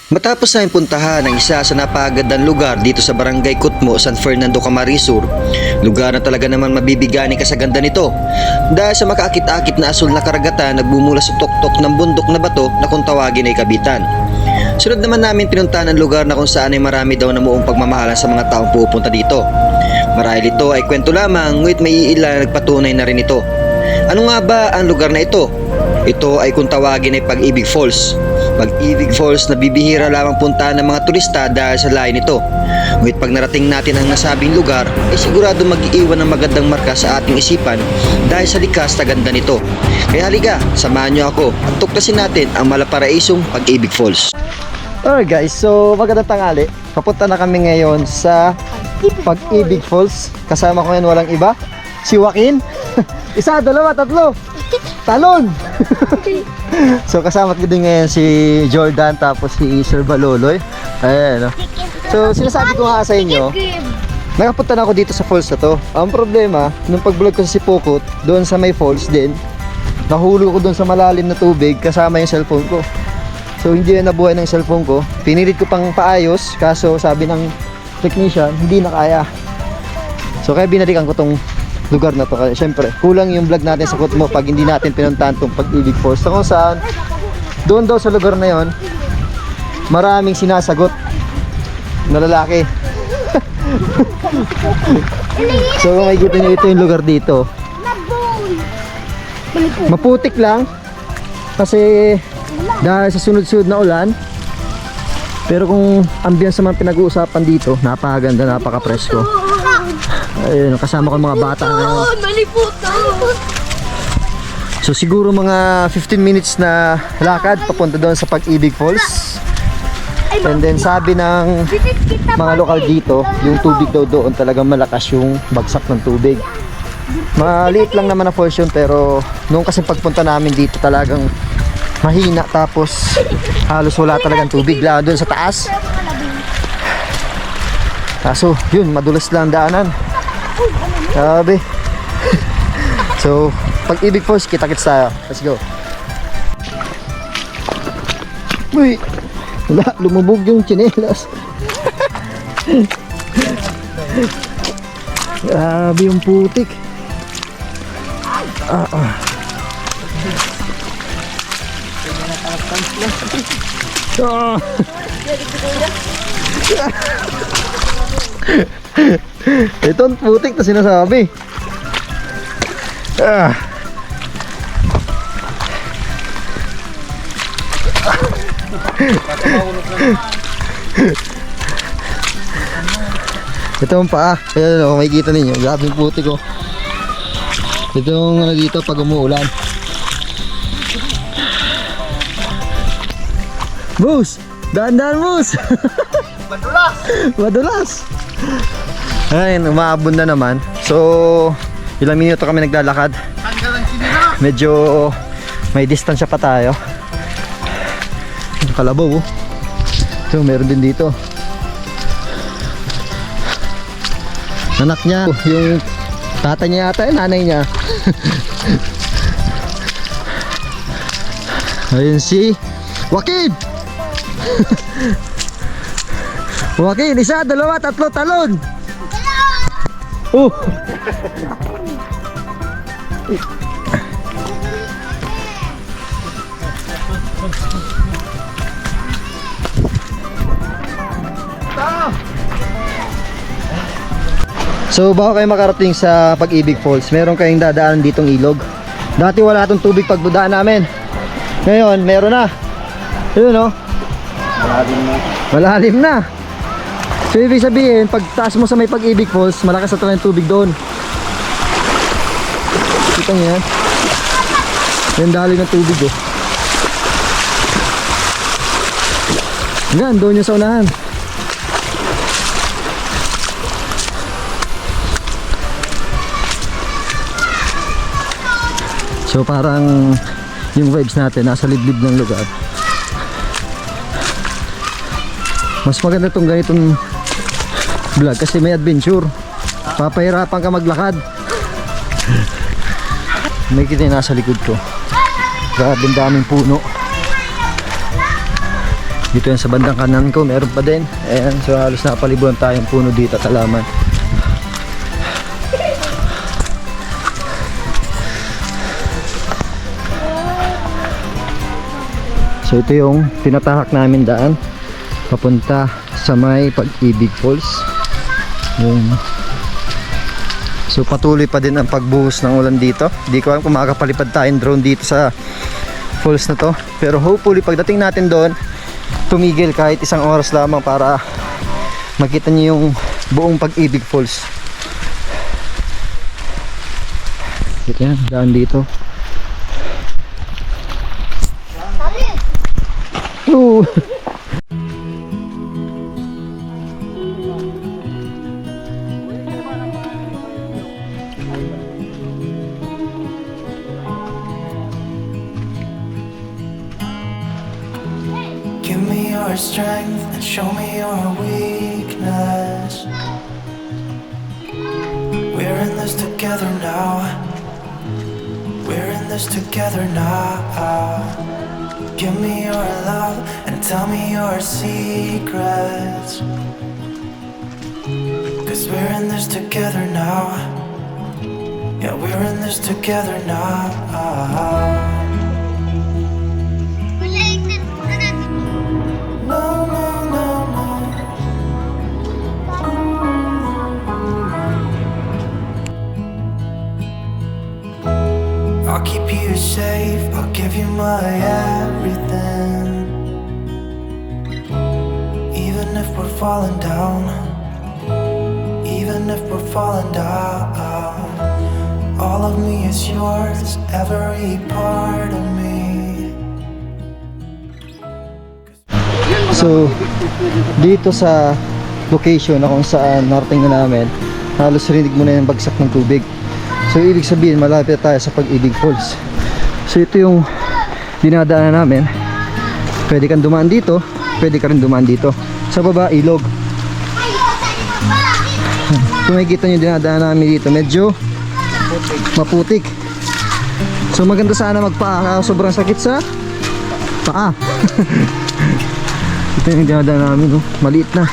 Matapos na puntahan ang isa sa napakagandang lugar dito sa Barangay Kutmo, San Fernando, Camarines Sur, lugar na talaga naman mabibigani ka sa ganda nito dahil sa makaakit-akit na asul na karagatan nagbumula sa tuktok ng bundok na bato na kung tawagin ay Kabitan. Sunod naman namin pinuntahan ang lugar na kung saan ay marami daw na muong pagmamahalan sa mga taong pupunta dito. Marahil ito ay kwento lamang, ngunit may ilan na nagpatunay na rin ito. Ano nga ba ang lugar na ito? Ito ay kung tawagin ay Pag-ibig Falls. Pag-ibig Falls na bibihira lamang puntahan ng mga turista dahil sa layo nito. Ngunit pag narating natin ang nasabing lugar, ay sigurado mag-iiwan ng magandang marka sa ating isipan dahil sa likas na ganda nito. Kaya halika, samahan niyo ako at tuklasin natin ang malaparaisong Pag-ibig Falls. Alright guys, so magandang tanghali. Papunta na kami ngayon sa Pag-ibig Falls. Kasama ko ngayon walang iba, si Joaquin. Isa, dalawa, tatlo. Talon! So kasama ko din ngayon si Jordan tapos si Sir Baloloy. Ayan, no? So sinasabi ko nga sa inyo, nakapunta na ako dito sa falls na to. Ang problema, nung pag-vlog ko sa Sipokot, doon sa may falls din, nahulog ko doon sa malalim na tubig kasama yung cellphone ko. So hindi na nabuhay ng cellphone ko. Pinilit ko pang paayos, kaso sabi ng technician, hindi na kaya. So kaya binalikan ko tong lugar na to. Kaya syempre, kulang yung vlog natin sa Kutmo pag hindi natin pinuntahan tong Pag-ibig Falls. So kung saan, doon daw sa lugar na yon, maraming sinasagot na lalaki. So kung makikita nyo, ito yung lugar dito. Maputik lang kasi dahil sa sunod-sunod na ulan. Pero kung ambience naman pinag-uusapan dito, napakaganda, napaka-presko. Ayun, kasama ko mga bata ngayon. So siguro mga 15 minutes na lakad papunta doon sa Pag-ibig Falls. And then sabi ng mga lokal dito, yung tubig daw doon talagang malakas yung bagsak ng tubig. Maliit lang naman na falls yun, pero nung kasi pagpunta namin dito talagang mahina, tapos halos wala talagang tubig lang doon sa taas. Kaso yun, madulas lang daanan. Sabi. So Pag-ibig Falls, kita-kits tayo. Let's go. Uy, wala, lumubog yung tsinelas. Grabe yung putik. Ito ang putik na sinasabi. Ito ang paa. Ayan o, makikita ninyo. Grabe yung putik ko. Ito yung ano dito pag umuulan. Boss! Daan-daan, boss! Madulas! Madulas! Ayun, umaabon na naman. So, ilang minuto kami naglalakad. Medyo may distansya pa tayo. Kalabaw, oh. So, meron din dito. Anak niya, yung tata niya yata, nanay niya. Ayun si Joaquin. Joaquin, isa, dalawa, tatlo, talon. Oh. So bago kayo makarating sa Pag-ibig Falls, meron kayong dadaan ditong ilog. Dati wala itong tubig pagbudaan namin. Ngayon, meron na. Ayun, oh. Malalim na. So ibig sabihin, pag taas mo sa may Pag-ibig Falls, malakas na talaga yung tubig doon. Kita nyo yan. Yan dali ng tubig, oh. Yan, doon yung sa unahan. So parang yung vibes natin nasa liblib ng lugar. Mas maganda tong ganitong vlog kasi may adventure. Papahirapan ka maglakad. May kita nasa likod ko. Grabe, daming puno. Dito yan sa bandang kanan ko, meron pa din. Ayan, so halos napalibuan tayong puno dito at halaman. So ito yung tinatahak namin daan papunta sa may Pag-ibig Falls. So patuloy pa din ang pagbuhos ng ulan dito. Hindi ko alam kung makakapalipad tayong drone dito sa falls na to, pero hopefully pagdating natin doon tumigil kahit isang oras lamang para makita niyo yung buong Pag-ibig Falls. Ito yan, daan dito. Ooh. Give me your strength and show me your weakness. We're in this together now. We're in this together now. Give me your love and tell me your secrets. 'Cause we're in this together now. Yeah, we're in this together now. No, no, no, no. I'll keep you safe, I'll give you my everything. Even if we're falling down, even if we're falling down, all of me is yours, every part of me. So dito sa location na kung saan narating na namin, halos rinig mo na yung bagsak ng tubig. So ibig sabihin malapit tayo sa Pag-ibig Falls. So ito yung dinadaanan namin. Pwede kang dumaan dito, pwede ka rin dumaan dito. Sa baba, ilog. Kung makikita nyo dinadaanan namin dito, medyo maputik. So maganda sana magpaa, sobrang sakit sa paa. Ito yung dinadaanan namin, oh. Maliit na.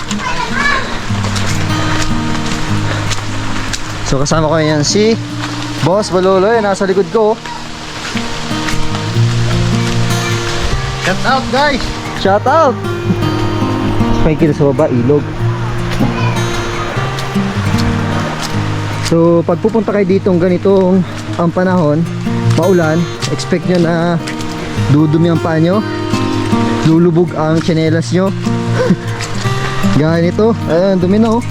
So kasama ko yan si Boss Baloloy, nasa likod ko. Shout out guys! Shout out! May kita sa baba, ilog. So pag pupunta kayo dito ganitong ang panahon, maulan, expect nyo na dudumi ang paa nyo, lulubog ang tsinelas nyo. Ganito, ayun, dumi na, oh.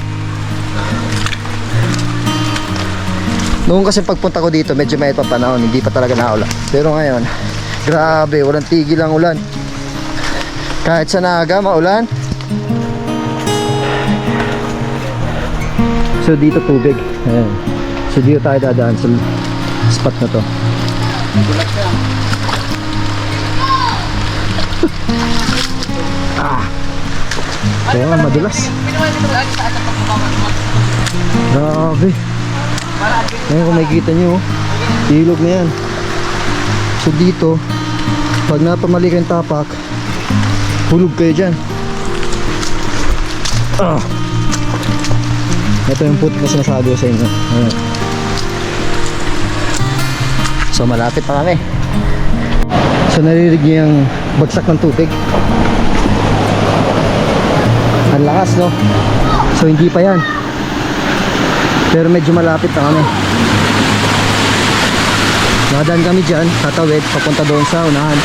Noong kasi pagpunta ko dito, medyo may pa panahon, hindi pa talaga naulan. Pero ngayon, grabe, walang tigil ang ulan. Kahit sa Naga, maulan. So dito tubig. Ayan. So dito tayo dadaan sa spot na to. Kaya nga madulas. Grabe. Ngayon kung makikita nyo, ilog na yan. So dito, pag napamali kayong tapak, hulog kayo dyan. Ito yung putik na sinasabi ko sa inyo. Ayan. So malapit na kami. So narinig nyo yung bagsak ng tubig. Ang lakas, no? So hindi pa yan, pero medyo malapit na kami. Nadaan kami dyan, tatawid, papunta doon sa unahan.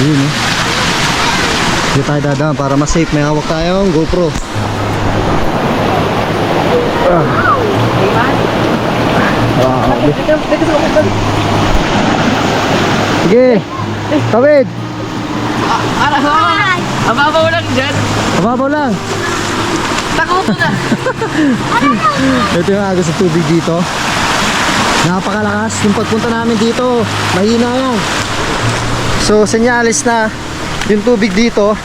Ayun, eh. Dito tayo dadaan para mas safe. May hawak tayong GoPro. Sige, tawid. Ababaw lang dyan. Mababaw lang. Takot na. Ito yung agos sa tubig dito. Napakalakas. Yung pagpunta namin dito, mahina yan. So senyalis na yung tubig dito,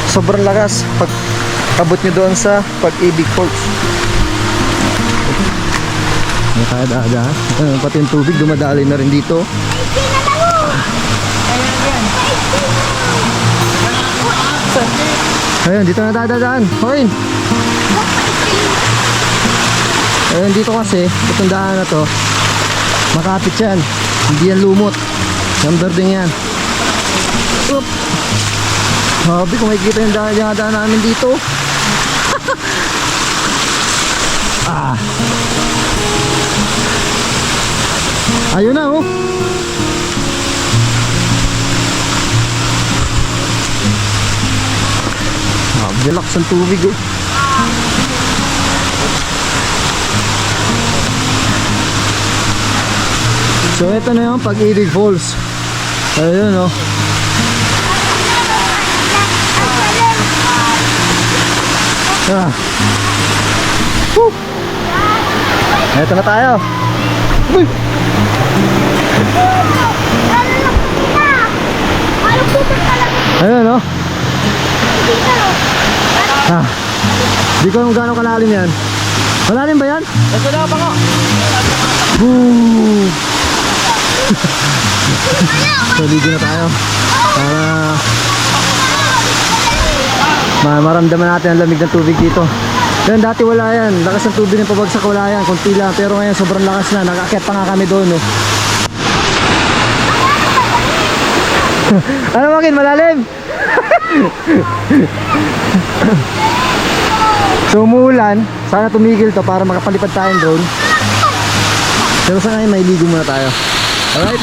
sobrang lakas pag abot nyo doon sa Pag-ibig Falls. Nakadada. Pati yung tubig dumadali na rin dito. Ayun, dito na dadadaan. Hoy! Ayun, dito kasi, itong daan na to, makapit yan. Hindi yan lumot. Number din yan. Oop! Sabi, kung makikita yung daan namin dito. Ah! Ayun na, oh! Relax ang tubig, oh. So ito na yung Pag-ibig Falls. Ayun, oh. Ah. Woo. Ito na tayo. Uy. Ayun, oh. Ah. Di ko alam gaano kalalim yan. Malalim ba yan? Ito na pa ko. Woo! So, ligo na tayo para maramdaman natin ang lamig ng tubig dito. Yan, dati wala yan. Lakas ng tubig ng pabagsak, wala yan. Kunti lang. Pero ngayon sobrang lakas na. Nakaakyat pa nga kami doon, no? Ano makin? Malalim? So umuulan, sana tumigil to para makapalipad tayong drone. Pero sa ngayon may ligo muna tayo. Alright?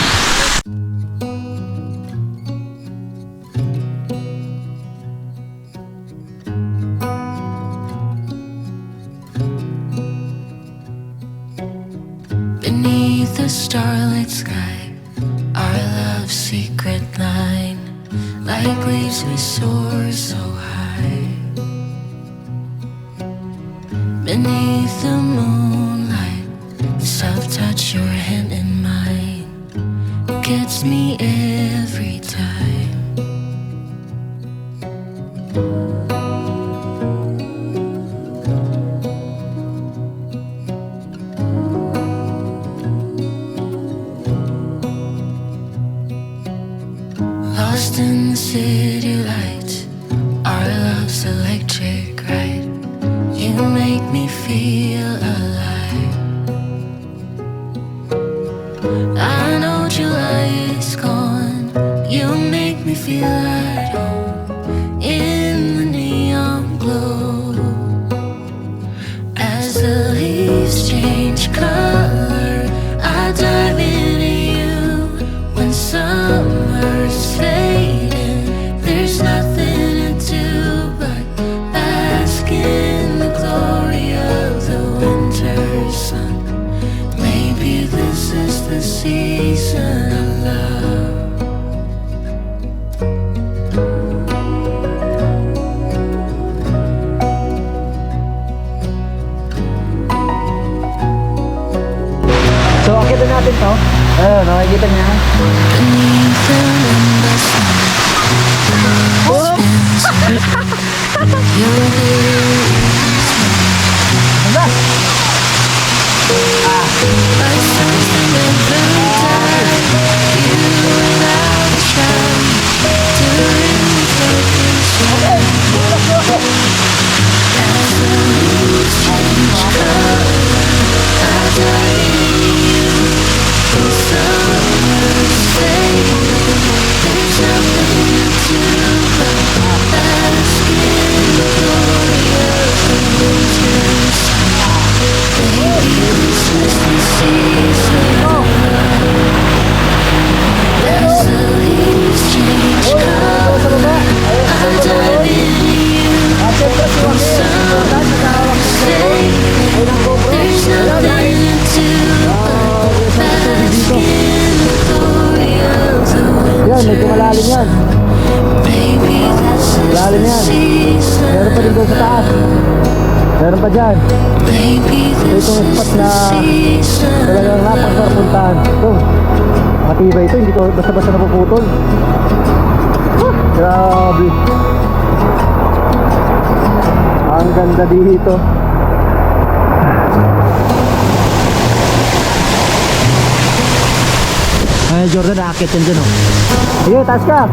Beneath the starlit sky, our love's secret line, like leaves we soar so high. Beneath the moonlight, the soft touch your hand in mine gets me every time. Lost in the city lights, our love's electric, right? You make me feel alive. I know July is gone. You make me feel at home in the neon glow. As the leaves change color, I dive into you. When summer's fading, there's nothing to do but bask in the glory of the winter sun. Maybe this is the season of love. So akita natin to. Ayun, nakikita niya. Beneath the endless night, your like something never died. You without a try, during the darkest night. As the leaves change color, I dive into you. When summer's fading, there's nothing to do but bask in the glory of the winter sun. Baby, this is the season of love. As the leaves change color, I dive into you. When summer's fading, there's nothing to do but bask in the glory of the Yan, medyo malalim winter yan. sun. Baby, this is Malalim the yan. season Meron pa din doon sa taas. Meron pa dyan. Baby, this Itong is spot the na season talagang napakasarap puntahan. Ito, matibay ito. Hindi ko basta-basta napuputol. Grabe. Ang ganda dito. Jordan nakakit yan dyan, oh. Sige, taas ka.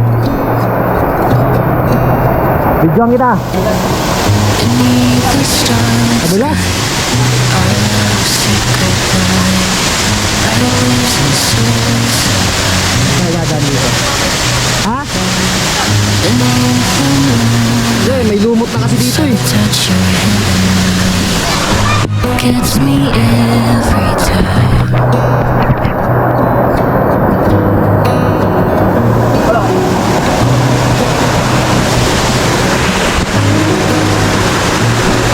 Videoan kita. beneath the stars. Kadulas. Nagadan dito. Ha? Hindi, may lumot na kasi dito eh. Touch your hand gets me every time.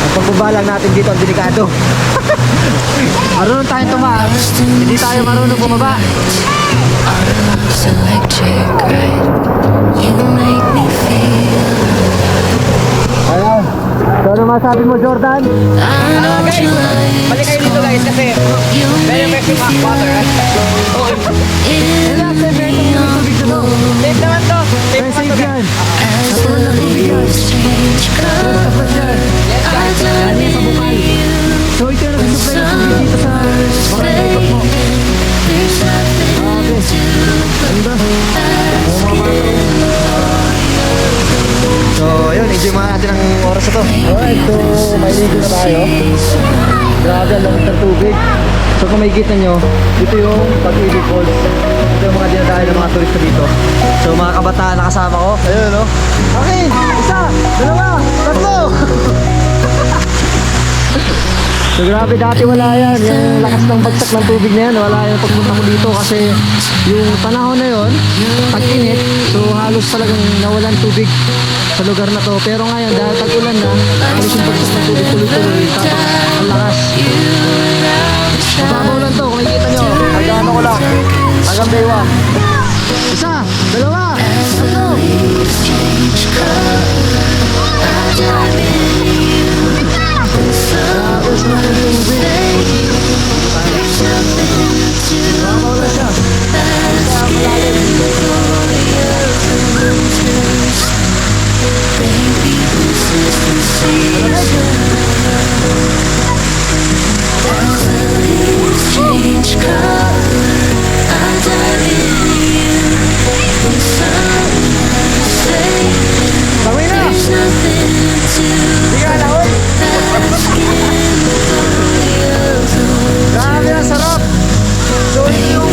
Ang pagbabalang natin dito ang delikado. Marunong tayong tumaas, hindi tayo marunong bumaba. It's electric, right? You make me feel. Ayan. So ano masabi mo, Jordan? I know you like. Balik kayo dito guys kasi You very make effective me water. in the neon glow. Safe naman to. Safe naman to. yan. As the leaves change color, I dive in you. So ito yung nag-supply ng tubig dito sa barangay Kutmo. There's nothing to Ganda. So ayun, enjoy mga natin ang oras na to. Alright, so may ligo na tayo. Grabe ang lamig ng tubig. So kung makikita nyo, ito yung Pag-ibig Falls. Ito yung mga dinadayo ng mga turista dito. So mga kabataan na kasama ko. Ayun, no? Akin! Isa! Dalawa! Tatlo! So grabe, dati wala yan. Yung lakas ng bagsak ng tubig na yan, wala yan pagpunta ko dito kasi yung panahon na yon, tag-init, so halos talagang nawalan tubig sa lugar na to. Pero ngayon, dahil tag-ulan na, halos yung bagsak ng tubig tuloy-tuloy, tapos ang lakas. Mababaw lang to, kung makikita nyo, hanggang ano ko lang, hanggang baywa. Isa, dalawa, tatlo. change color. I dive in you. The sun say there's nothing to ask in Grabe, ang sarap. So yung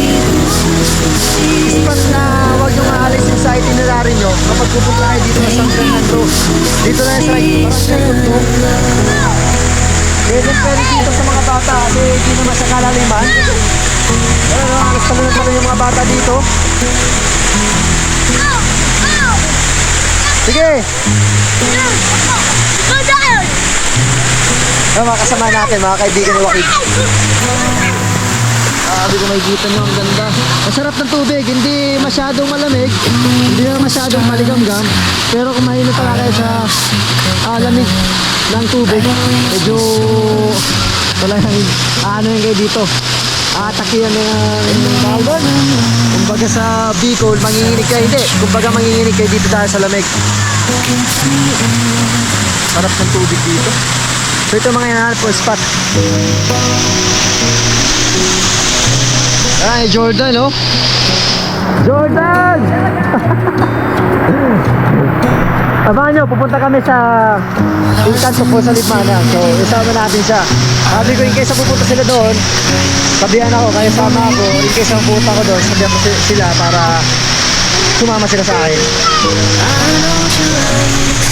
spot na huwag nyo maalis yung sa itinerary nyo kapag pupunta kayo dito sa San Fernando. Dito na yung sa Barangay. Pwede dito sa mga bata kasi hindi naman siya kalaliman. Pero no, halos talunod pa rin yung mga bata dito. Sige! Mga kasama natin, mga kaibigan ni Joaquin. Sabi ko makikita nyo, ang ganda. Masarap ng tubig, hindi masyadong malamig, hindi na masyadong maligamgam. Pero kung mahilig pala kayo sa lamig ng tubig, medyo talagang ano yung kayo dito. Atakihan na yung balon. Kumbaga sa Bicol, manginginig kayo. Hindi, kumbaga manginginig kayo dito dahil sa lamig. Sarap ng tubig dito. So ito mga hinahanap po spot. Ay, Jordan, oh. Jordan! Abangan nyo, pupunta kami sa Encanto po sa Libmana. So, isama natin siya. Sabi ko, in case na pupunta sila doon, sabihan ako, kaya sama ako. In case na pupunta ko doon, sabihan ko sila para sumama sila sa akin. I know you like